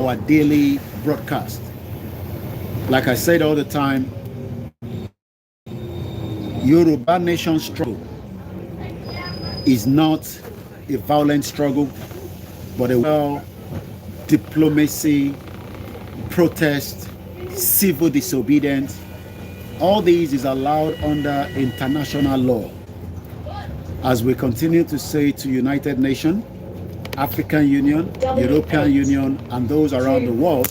our daily broadcast. Like I said all the time, Yoruba nation struggle is not a violent struggle, but a well diplomacy, protest, civil disobedience. All these is allowed under international law. As we continue to say to United Nations, African Union, European Union, and those around the world,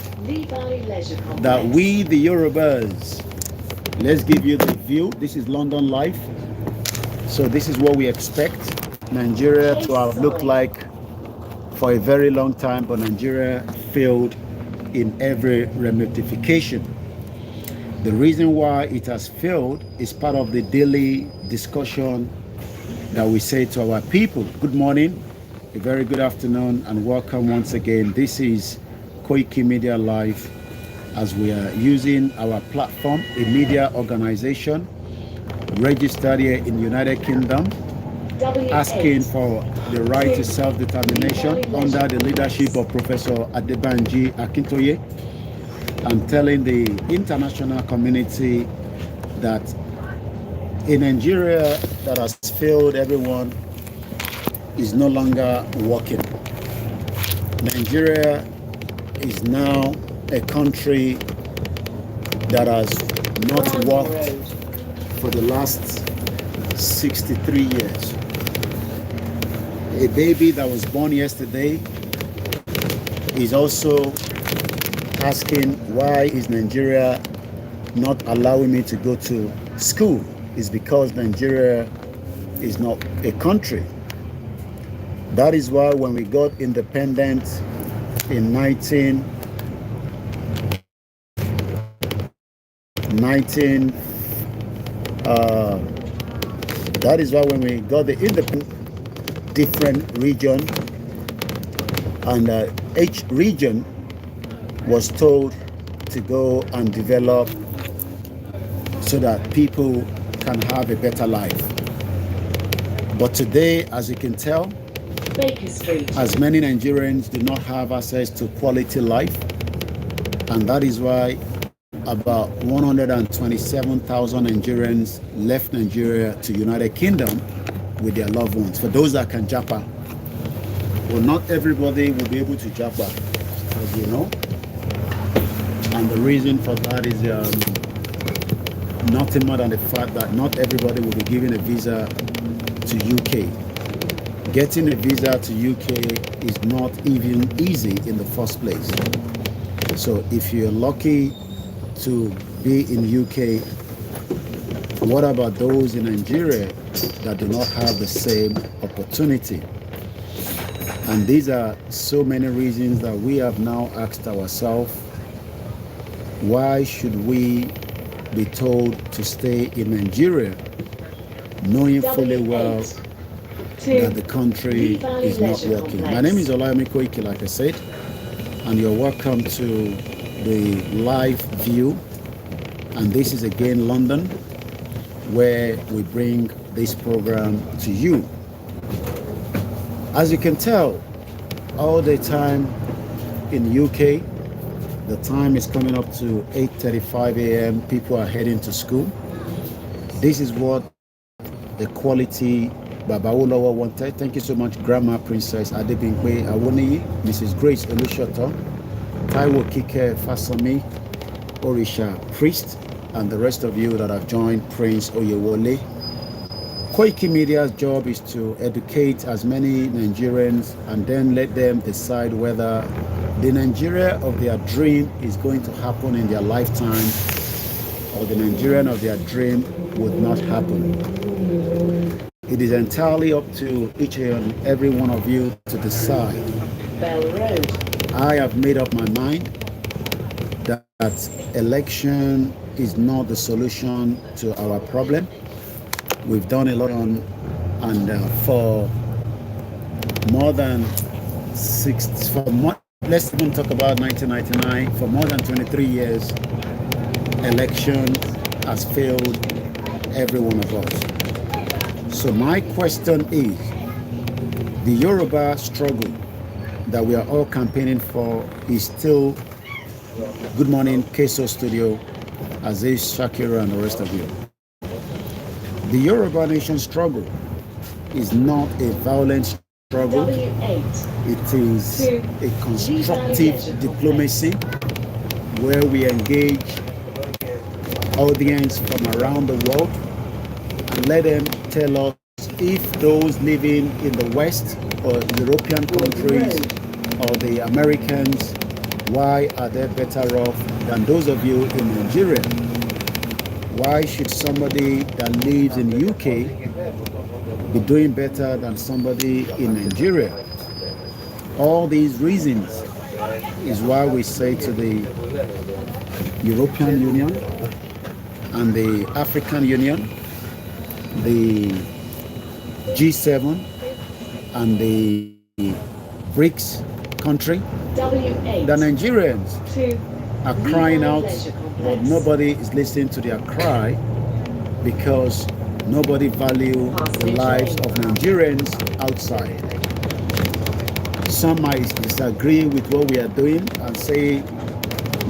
that we, the Yorubas, let's give you the view. This is London Live. So this is what we expect Nigeria to have looked like for a very long time, but Nigeria failed in every ramification. The reason why it has failed is part of the daily discussion that we say to our people. Good morning, a very good afternoon, and welcome once again. This is KOIKIMEDIA Live, as we are using our platform, a media organization registered here in the United Kingdom, asking for the right to self-determination under the leadership of Professor Adebanji Akintoye, and telling the international community that a Nigeria that has failed everyone is no longer working. Nigeria is now a country that has not worked for the last 63 years. A baby that was born yesterday is also asking, why is Nigeria not allowing me to go to school? It's because Nigeria is not a country. That is why when we got independence in 19 that is why when we got the independent, different region, and each region was told to go and develop so that people can have a better life. But today, as you can tell, as many Nigerians do not have access to quality life, and that is why about 127,000 Nigerians left Nigeria to United Kingdom with their loved ones. For those that can japa, well, not everybody will be able to japa, as you know. And the reason for that is nothing more than the fact that not everybody will be given a visa to UK. Getting a visa to UK is not even easy in the first place. So if you're lucky to be in UK, what about those in Nigeria that do not have the same opportunity? And these are so many reasons that we have now asked ourselves, why should we be told to stay in Nigeria, knowing fully well that the country is not working? My name is Olayemi Koiki, like I said, and you're welcome to the live view. And this is again London, where we bring this program to you. As you can tell, all the time in the UK, the time is coming up to 8:35 a.m. People are heading to school. This is what the quality Baba Olowo wanted. Thank you so much, Grandma Princess Adebinkwe Awoniyi, Mrs. Grace Olushoto, Taiwo Kike Fasami, Orisha Priest, and the rest of you that have joined Prince Oyewole. KOIKIMEDIA's job is to educate as many Nigerians and then let them decide whether the Nigeria of their dream is going to happen in their lifetime, or the Nigerian of their dream would not happen. It is entirely up to each and every one of you to decide. Bell Road. I have made up my mind that election is not the solution to our problem. We've done a lot on, and for more than let's even talk about 1999. For more than 23 years, election has failed every one of us. So my question is, the Yoruba struggle that we are all campaigning for is still Good Morning, Queso Studio, Aziz, Shakira, and the rest of you. The Yoruba nation struggle is not a violent struggle. It is a constructive diplomacy where we engage audience from around the world and let them tell us if those living in the West or European countries or the Americans, why are they better off than those of you in Nigeria? Why should somebody that lives in the UK be doing better than somebody in Nigeria? All these reasons is why we say to the European Union and the African Union, the G7 and the BRICS country, the Nigerians are crying out, but nobody is listening to their cry because nobody values the lives of Nigerians outside. Some might disagree with what we are doing and say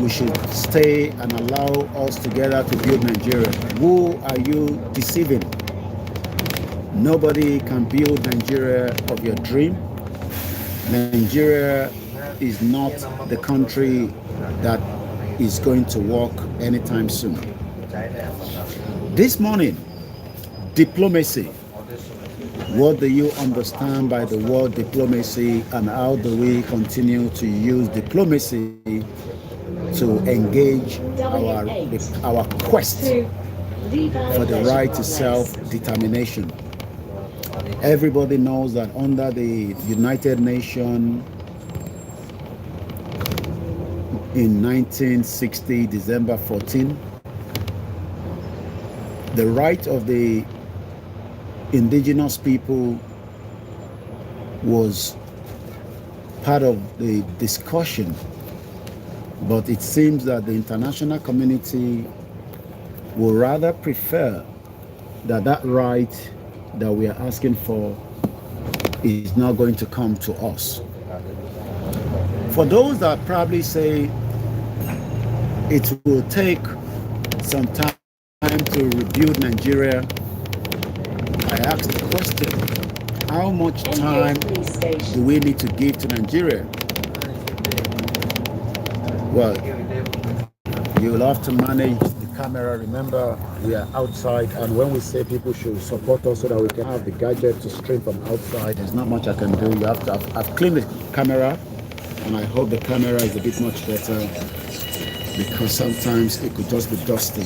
we should stay and allow us together to build Nigeria. Who are you deceiving? Nobody can build Nigeria of your dream. Nigeria is not the country that is going to work anytime soon. This morning, diplomacy. What do you understand by the word diplomacy, and how do we continue to use diplomacy to engage our quest for the right to self-determination? Everybody knows that under the United Nations in 1960, December 14, the right of the indigenous people was part of the discussion, but it seems that the international community would rather prefer that that right that we are asking for is not going to come to us. For those that probably say it will take some time to rebuild Nigeria, I ask the question, how much time do we need to give to Nigeria? Well, you will have to manage the camera. Remember, we are outside, and when we say people should support us so that we can have the gadget to stream from outside, there's not much I can do. You have to. I've cleaned the camera, and I hope the camera is a bit much better because sometimes it could just be dusty.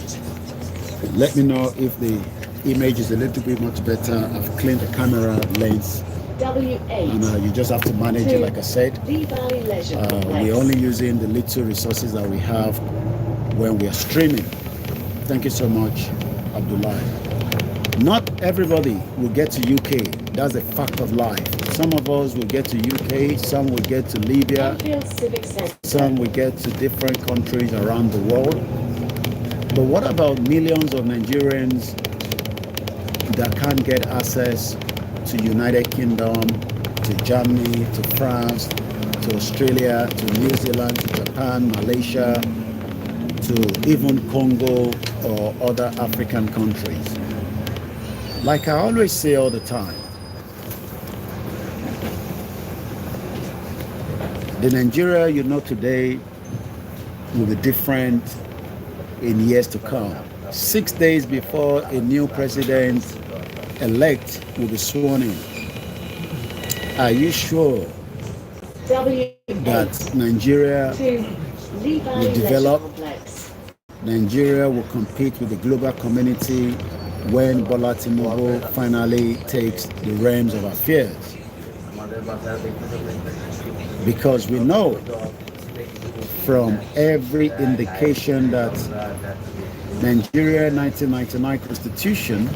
Let me know if the image is a little bit much better. I've cleaned the camera lens. And you just have to manage it, like I said. We're only using the little resources that we have when we are streaming. Thank you so much, Abdullah. Not everybody will get to UK. That's a fact of life. Some of us will get to UK, some will get to Libya, some will get to different countries around the world. But what about millions of Nigerians that can't get access to United Kingdom, to Germany, to France, to Australia, to New Zealand, to Japan, Malaysia, to even Congo or other African countries? Like I always say all the time, the Nigeria you know today will be different in years to come. 6 days before a new president-elect will be sworn in, are you sure that Nigeria will develop? Nigeria will compete with the global community when Bola Tinubu finally takes the reins of affairs? Because we know from every indication that Nigeria 1999 Constitution,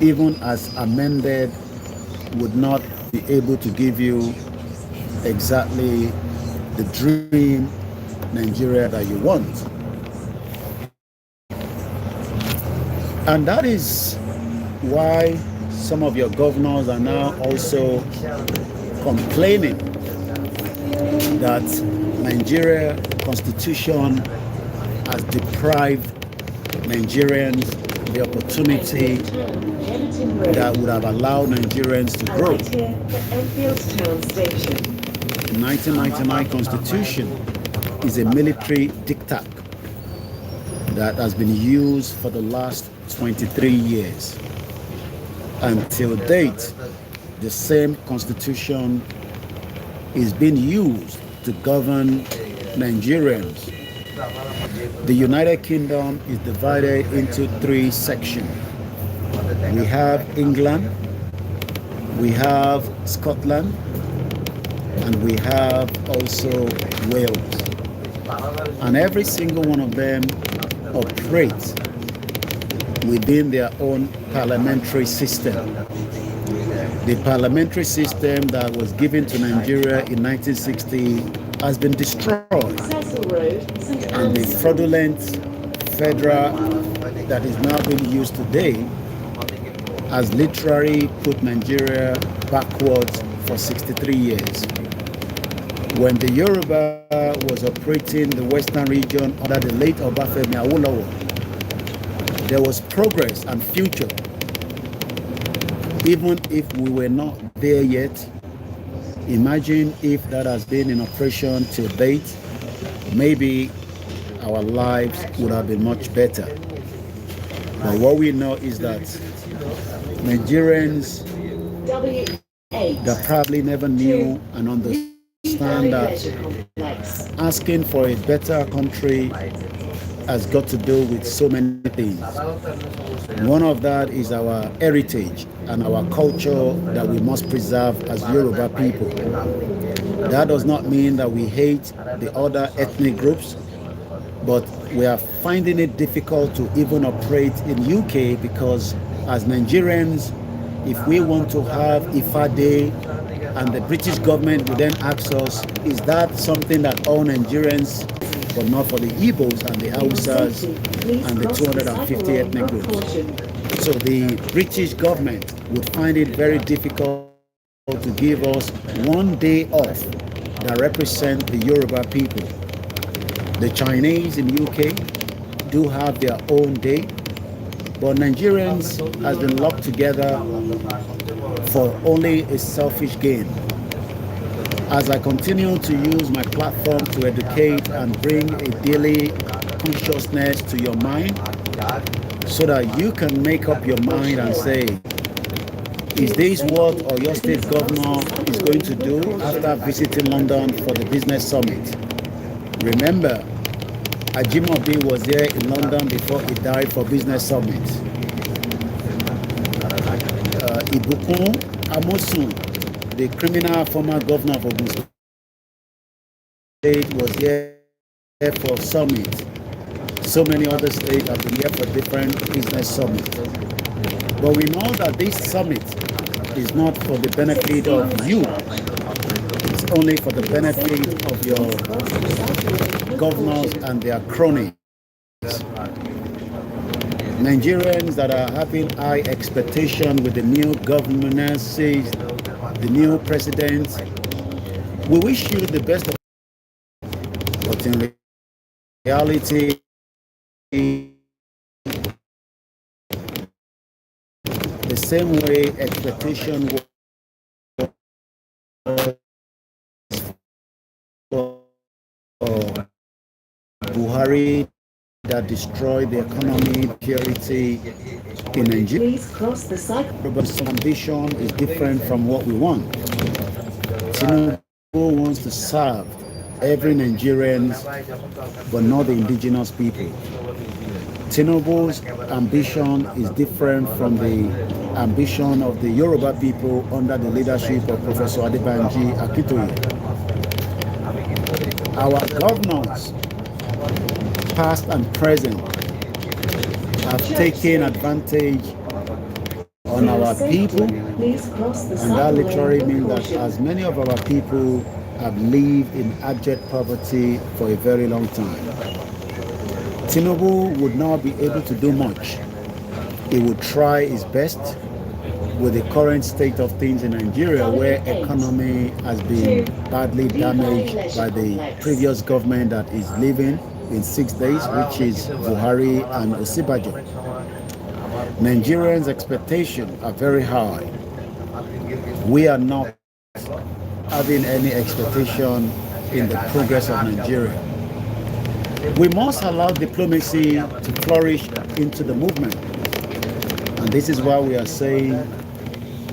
even as amended, would not be able to give you exactly the dream Nigeria that you want. And that is why some of your governors are now also complaining that Nigeria constitution has deprived Nigerians the opportunity that would have allowed Nigerians to grow. The 1999 constitution is a military diktat that has been used for the last 23 years. Until date, the same constitution is being used to govern Nigerians. The United Kingdom is divided into 3 sections. We have England, we have Scotland, and we have also Wales. And every single one of them operates within their own parliamentary system. The parliamentary system that was given to Nigeria in 1960 has been destroyed. And the fraudulent federal that is now being used today has literally put Nigeria backwards for 63 years. When the Yoruba was operating the western region under the late Obafemi Awolowo, there was progress and future. Even if we were not there yet, imagine if that has been in operation till date, maybe our lives would have been much better. But what we know is that Nigerians that probably never knew and understood that asking for a better country has got to do with so many things. One of that is our heritage and our culture that we must preserve as Yoruba people. That does not mean that we hate the other ethnic groups, but we are finding it difficult to even operate in UK because as Nigerians, if we want to have Ifa Day and the British government will then ask us, is that something that all Nigerians, but not for the Igbos and the Hausas and the 250 ethnic groups? So the British government would find it very difficult to give us one day off that represent the Yoruba people. The Chinese in UK do have their own day, but Nigerians has been locked together for only a selfish gain. As I continue to use my platform to educate and bring a daily consciousness to your mind so that you can make up your mind and say, is this what Oyo State Governor is going to do after visiting London for the business summit? Remember, Ajimobi was there in London before he died for business summit. Ibukun Amosun, the criminal former governor of Ogun State, was here for summit. So many other states have been here for different business summits. But we know that this summit is not for the benefit of you. It's only for the benefit of your governors and their cronies. Nigerians that are having high expectation with the new governances, the new president, we wish you the best of, but in reality, the same way expectation was for Buhari that destroyed the economy, security in Nigeria. Please cross the cycle. But some ambition is different from what we want. Tinubu wants to serve every Nigerian, but not the indigenous people. Tinubu's ambition is different from the ambition of the Yoruba people under the leadership of Professor Adebanji Akintoye. Our governors, past and present, have taken advantage on our people, and that literally means that as many of our people have lived in abject poverty for a very long time. Tinubu would not be able to do much. He would try his best with the current state of things in Nigeria, where economy has been badly damaged by the previous government that is leaving in 6 days, which is Buhari and Osibajo. Nigerians' expectations are very high. We are not having any expectation in the progress of Nigeria. We must allow diplomacy to flourish into the movement. And this is why we are saying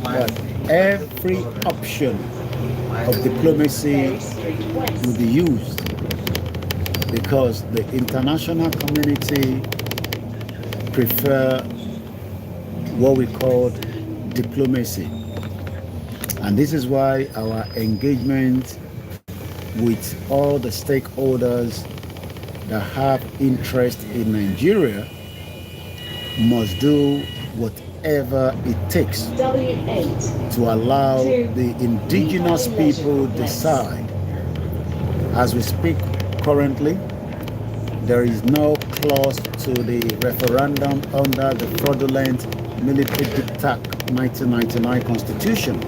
that every option of diplomacy will be used, because the international community prefer what we call diplomacy. And this is why our engagement with all the stakeholders that have interest in Nigeria must do whatever it takes to allow the indigenous people decide. As we speak currently, there is no clause to the referendum under the fraudulent military diktat 1999 constitution.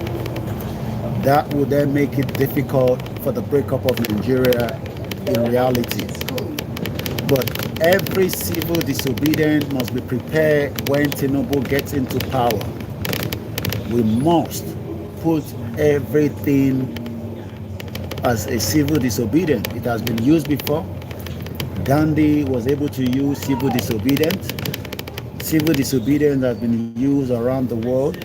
That would then make it difficult for the breakup of Nigeria in reality. But every civil disobedient must be prepared when Tinubu gets into power. We must put everything as a civil disobedient. It has been used before. Gandhi was able to use civil disobedience. Civil disobedience has been used around the world.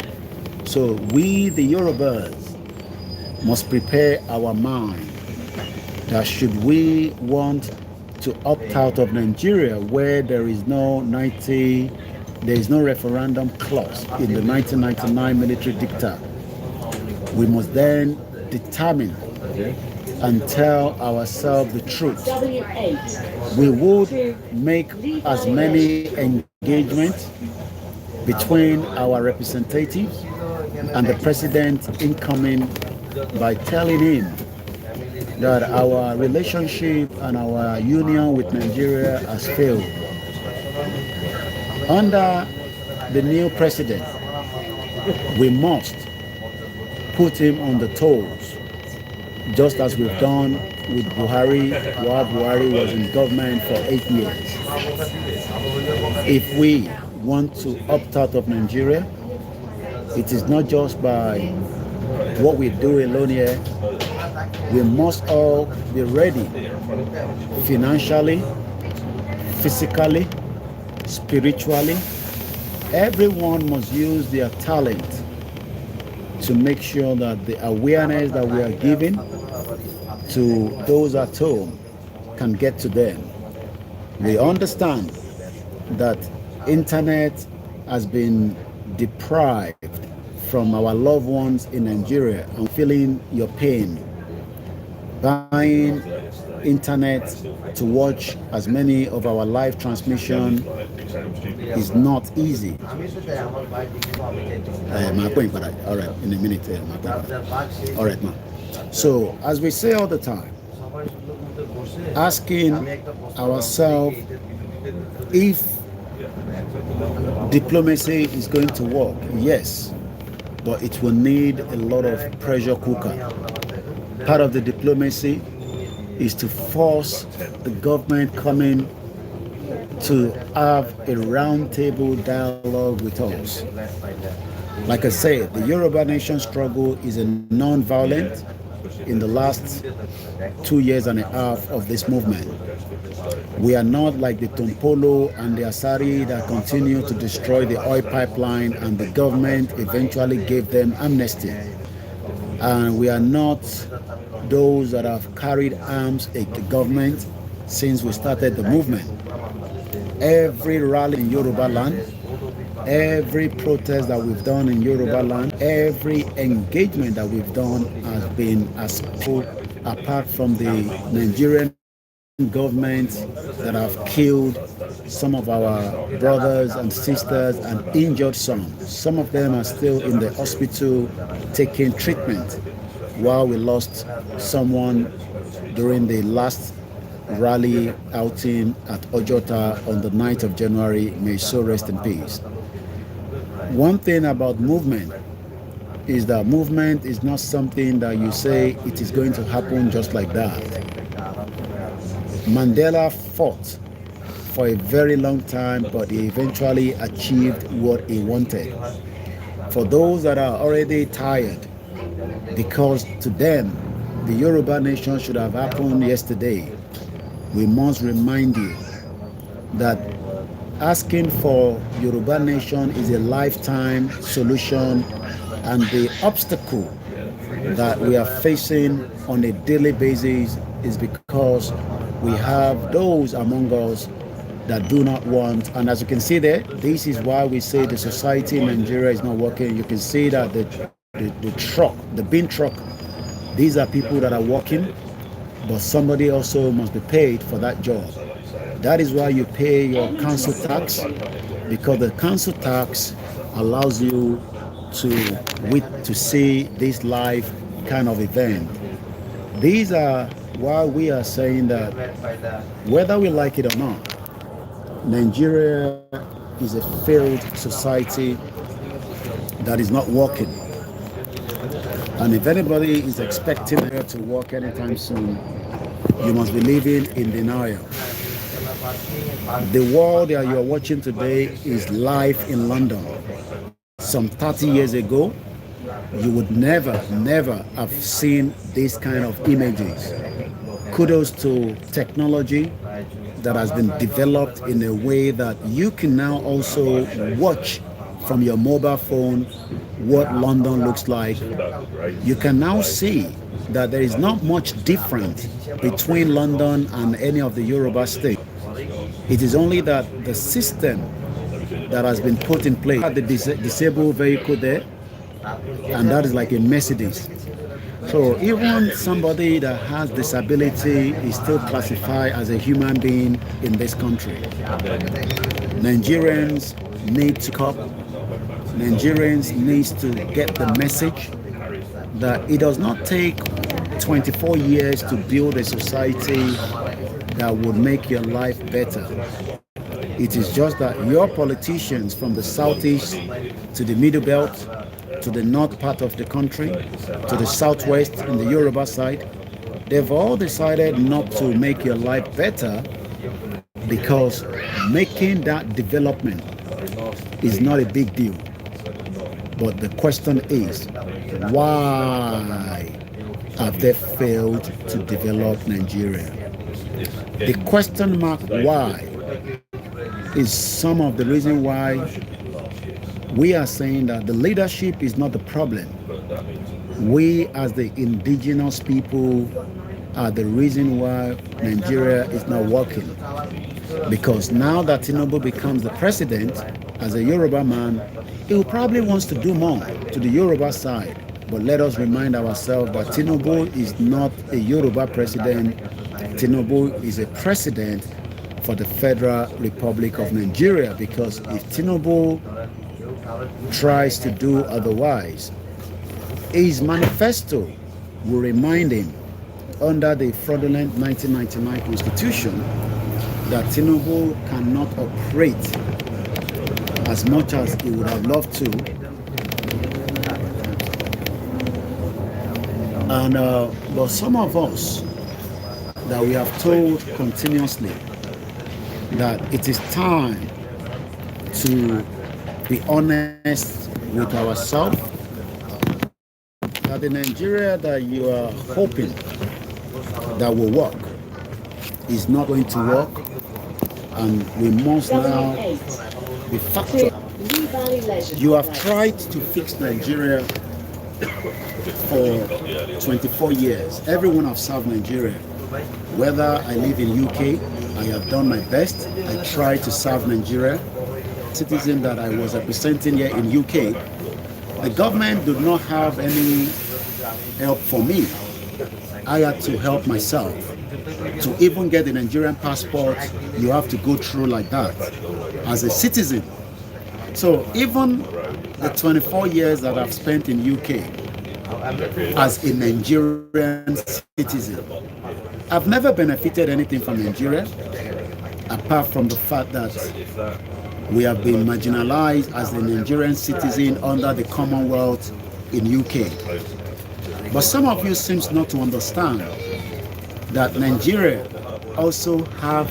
So we, the Yorubas, must prepare our mind that should we want to opt out of Nigeria, where there is no referendum clause in the 1999 military diktat, we must then determine and tell ourselves the truth. We would make as many engagements between our representatives and the president incoming by telling him that our relationship and our union with Nigeria has failed. Under the new president, we must put him on the toes, just as we've done with Buhari while Buhari was in government for 8 years. If we want to opt out of Nigeria, it is not just by what we do alone here. We must all be ready financially, physically, spiritually. Everyone must use their talent to make sure that the awareness that we are giving to those at home can get to them. We understand that internet has been deprived from our loved ones in Nigeria. I'm feeling your pain. Buying internet to watch as many of our live transmission is not easy. All right, in a minute. All right, man. So, as we say all the time, asking ourselves if diplomacy is going to work, yes, but it will need a lot of pressure cooker. Part of the diplomacy is to force the government coming to have a roundtable dialogue with us. Like I said, the Yoruba nation struggle is a non-violent in the last 2 years and a half of this movement. We are not like the Tompolo and the Asari that continue to destroy the oil pipeline, and the government eventually gave them amnesty. And we are not those that have carried arms against the government since we started the movement. Every rally in Yoruba land, every protest that we've done in Yoruba land, every engagement that we've done has been as full, apart from the Nigerian government that have killed some of our brothers and sisters and injured some. Some of them are still in the hospital taking treatment, while we lost someone during the last rally outing at Ojota on the 9th of January. May so rest in peace. One thing about movement is that movement is not something that you say it is going to happen just like that. Mandela fought for a very long time, but he eventually achieved what he wanted. For those that are already tired, because to them, the Yoruba nation should have happened yesterday, we must remind you that asking for Yoruba nation is a lifetime solution, and the obstacle that we are facing on a daily basis is because we have those among us that do not want. And as you can see there, this is why we say the society in Nigeria is not working. You can see that the truck, the bin truck, these are people that are working, but somebody also must be paid for that job. That is why you pay your council tax, because the council tax allows you to see this live kind of event. These are why we are saying that whether we like it or not, Nigeria is a failed society that is not working. And if anybody is expecting her to work anytime soon, you must be living in denial. The world that you are watching today is live in London. Some 30 years ago, you would never have seen this kind of images. Kudos to technology that has been developed in a way that you can now also watch from your mobile phone what London looks like. You can now see that there is not much difference between London and any of the Yoruba states. It is only that the system that has been put in place, the disabled vehicle there, and that is like a Mercedes. So even somebody that has disability is still classified as a human being in this country. Nigerians need to cope. Nigerians need to get the message that it does not take 24 years to build a society that would make your life better. It is just that your politicians from the southeast to the middle belt, to the north part of the country, to the southwest in the Yoruba side, they've all decided not to make your life better, because making that development is not a big deal. But the question is, why have they failed to develop Nigeria? The question mark why is some of the reason why we are saying that the leadership is not the problem. We as the indigenous people are the reason why Nigeria is not working. Because now that Tinubu becomes the president, as a Yoruba man, he probably wants to do more to the Yoruba side. But let us remind ourselves that Tinubu is not a Yoruba president. Tinubu is a president for the Federal Republic of Nigeria, because if Tinubu tries to do otherwise, his manifesto will remind him under the fraudulent 1999 Constitution that Tinubu cannot operate as much as he would have loved to. And but some of us that we have told continuously that it is time to be honest with ourselves, that the Nigeria that you are hoping that will work is not going to work, and we must now be factual. You have tried to fix Nigeria for 24 years. Everyone has served Nigeria. Whether I live in UK, I have done my best. I tried to serve Nigeria. Citizen that I was representing here in UK, the government did not have any help for me. I had to help myself. To even get the Nigerian passport, you have to go through like that as a citizen. So even the 24 years that I've spent in UK as a Nigerian citizen, I've never benefited anything from Nigeria, apart from the fact that we have been marginalized as a Nigerian citizen under the Commonwealth in UK. But some of you seems not to understand that Nigeria also have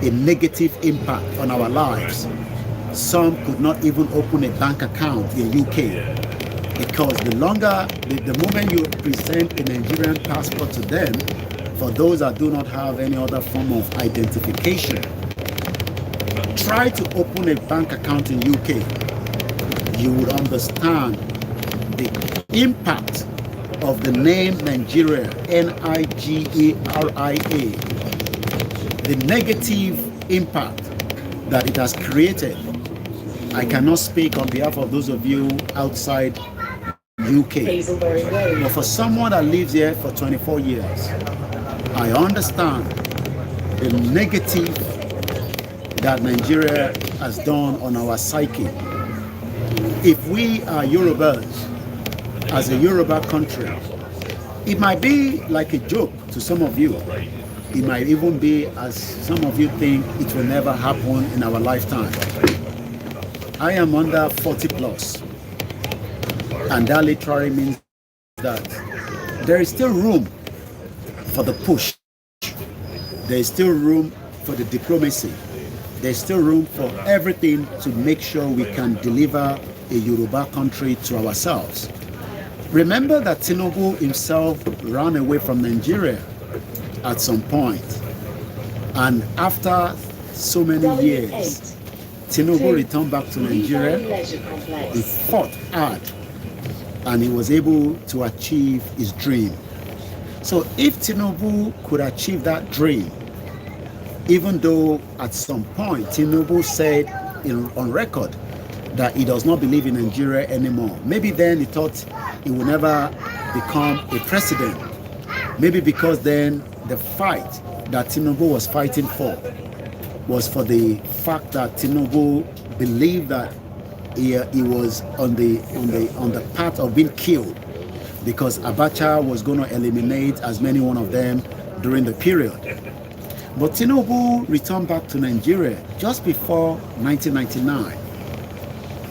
a negative impact on our lives. Some could not even open a bank account in UK because the moment you present a Nigerian passport to them, for those that do not have any other form of identification, try to open a bank account in UK, you would understand the impact of the name Nigeria, Nigeria, the negative impact that it has created. I cannot speak on behalf of those of you outside UK, but for someone that lives here for 24 years, I understand the negative that Nigeria has done on our psyche. If we are Yorubas, as a Yoruba country, it might be like a joke to some of you. It might even be, as some of you think, it will never happen in our lifetime. I am under 40 plus, and that literally means that there is still room for the push. There is still room for the diplomacy. There is still room for everything to make sure we can deliver a Yoruba country to ourselves. Remember that Tinubu himself ran away from Nigeria at some point, and after so many years, Tinubu returned back to Nigeria. He fought hard, and he was able to achieve his dream. So if Tinubu could achieve that dream, even though at some point Tinubu said on record that he does not believe in Nigeria anymore. Maybe then he thought he would never become a president. Maybe because then the fight that Tinubu was fighting for was for the fact that Tinubu believed that he was on the path of being killed, because Abacha was going to eliminate as many one of them during the period. But Tinubu returned back to Nigeria just before 1999.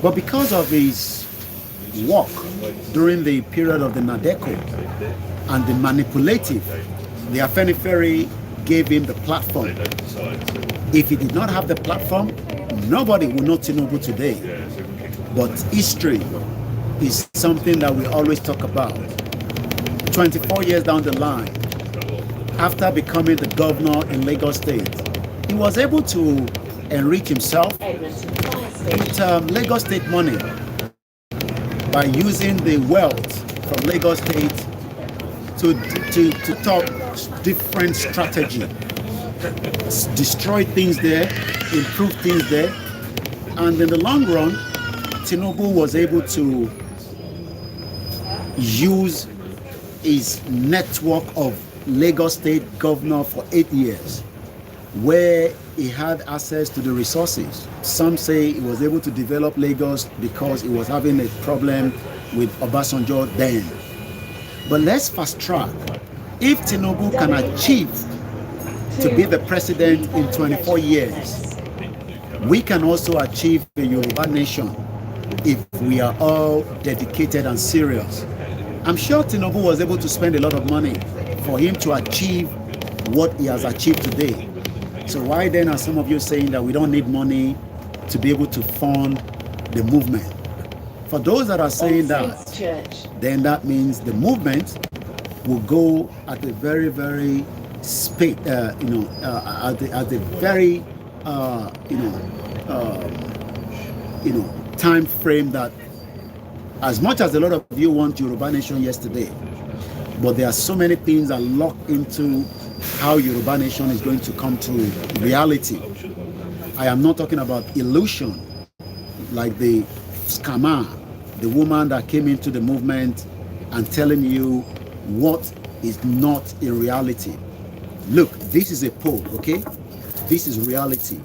But because of his work during the period of the Nadeko and the manipulative, the Afenifere gave him the platform. If he did not have the platform, nobody would know Tinubu today. But history is something that we always talk about. 24 years down the line, after becoming the governor in Lagos State, he was able to enrich himself with Lagos State money by using the wealth from Lagos State to talk different strategy, destroy things there, improve things there, and in the long run, Tinubu was able to use his network of Lagos State governor for 8 years, where he had access to the resources. Some say he was able to develop Lagos because he was having a problem with Obasanjo then. But let's fast track. If Tinubu can achieve to be the president in 24 years, we can also achieve a Yoruba nation if we are all dedicated and serious. I'm sure Tinubu was able to spend a lot of money for him to achieve what he has achieved today. So why then are some of you saying that we don't need money to be able to fund the movement? For those that are saying that, then that means the movement will go at a very, very at the very time frame that, as much as a lot of you want Yoruba Nation yesterday, but there are so many things that lock into how Yoruba Nation is going to come to reality. I am not talking about illusion, like the scammer, the woman that came into the movement and telling you what is not in reality. Look, this is a poll, okay? This is reality.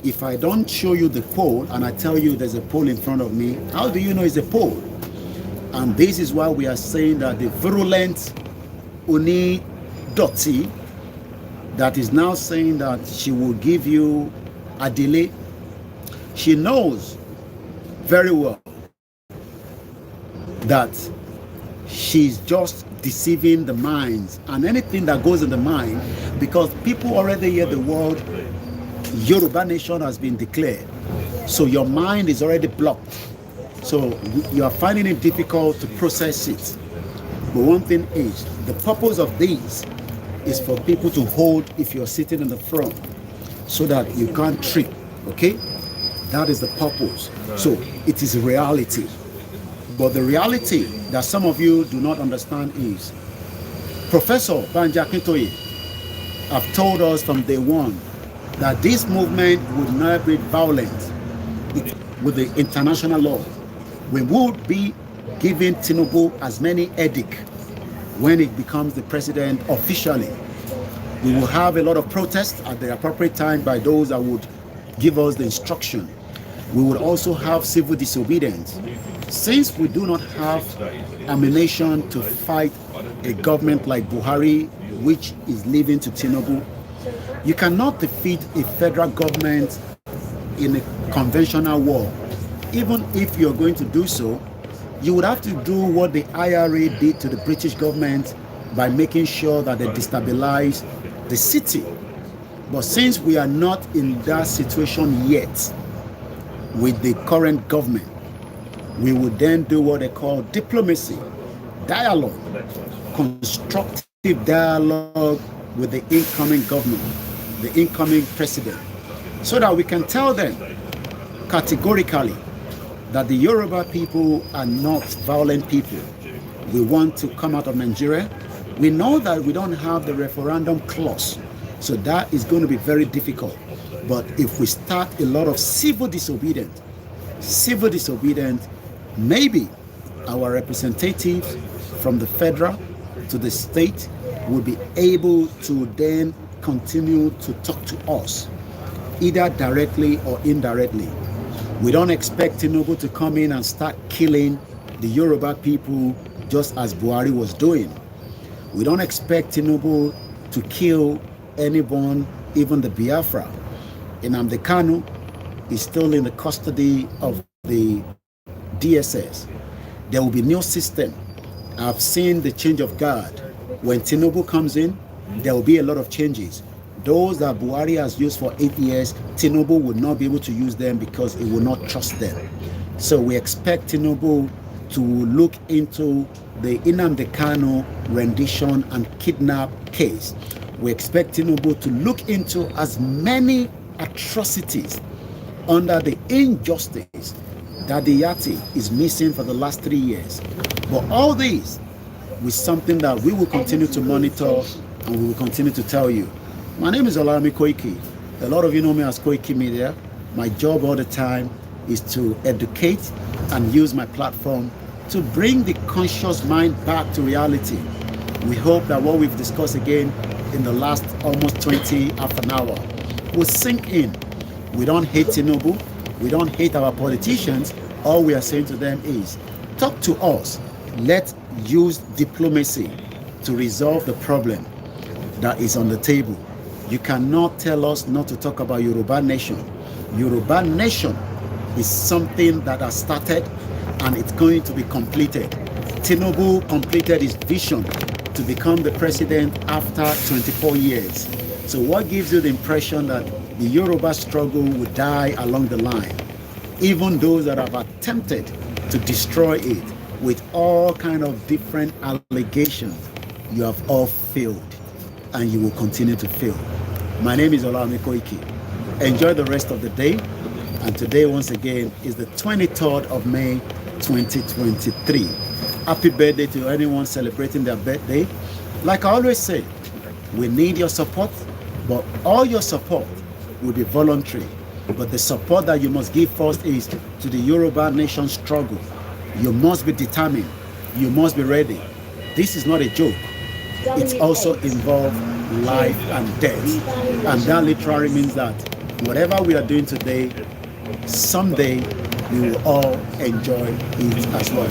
If I don't show you the poll and I tell you there's a poll in front of me, how do you know it's a poll? And this is why we are saying that the virulent Uni Dotty that is now saying that she will give you a delay, she knows very well that she's just deceiving the minds and anything that goes in the mind, because people already hear the word Yoruba nation has been declared. So your mind is already blocked. So you are finding it difficult to process it. But one thing is, the purpose of these is for people to hold if you're sitting in the front so that you can't trip, okay? That is the purpose. So it is reality. But the reality that some of you do not understand is, Professor Banji Akintoye have told us from day one that this movement would not be violent with the international law. We would be giving Tinubu as many edicts when it becomes the president officially. We will have a lot of protests at the appropriate time by those that would give us the instruction. We would also have civil disobedience. Since we do not have ammunition to fight a government like Buhari, which is leaving to Tinubu, you cannot defeat a federal government in a conventional war. Even if you're going to do so, you would have to do what the IRA did to the British government by making sure that they destabilize the city. But since we are not in that situation yet with the current government, we would then do what they call diplomacy, dialogue, constructive dialogue with the incoming government, the incoming president, so that we can tell them categorically that the Yoruba people are not violent people. We want to come out of Nigeria. We know that we don't have the referendum clause, so that is going to be very difficult. But if we start a lot of civil disobedience, maybe our representatives from the federal to the state will be able to then continue to talk to us, either directly or indirectly. We don't expect Tinubu to come in and start killing the Yoruba people just as Buhari was doing. We don't expect Tinubu to kill anyone, even the Biafra. Nnamdi Kanu is still in the custody of the DSS. There will be new system. I've seen the change of guard. When Tinubu comes in, there will be a lot of changes. Those that Buhari has used for 8 years, Tinubu would not be able to use them because he will not trust them. So we expect Tinubu to look into the Nnamdi Kanu rendition and kidnap case. We expect Tinubu to look into as many atrocities under the injustice that the Yati is missing for the last 3 years. But all these is something that we will continue to monitor and we will continue to tell you. My name is YòRÁBÁ Koiki. A lot of you know me as KOIKIMEDIA. My job all the time is to educate and use my platform to bring the conscious mind back to reality. We hope that what we've discussed again in the last almost 20 half an hour will sink in. We don't hate Tinubu. We don't hate our politicians. All we are saying to them is, talk to us. Let's use diplomacy to resolve the problem that is on the table. You cannot tell us not to talk about Yoruba nation. Yoruba nation is something that has started and it's going to be completed. Tinubu completed his vision to become the president after 24 years. So what gives you the impression that the Yoruba struggle will die along the line? Even those that have attempted to destroy it with all kind of different allegations, you have all failed and you will continue to fail. My name is YòRÁBÁ Koiki. Enjoy the rest of the day. And today, once again, is the 23rd of May, 2023. Happy birthday to anyone celebrating their birthday. Like I always say, we need your support, but all your support will be voluntary. But the support that you must give first is to the Yoruba nation struggle. You must be determined. You must be ready. This is not a joke. It also involves life and death. And that literally means that whatever we are doing today, someday we will all enjoy it as well.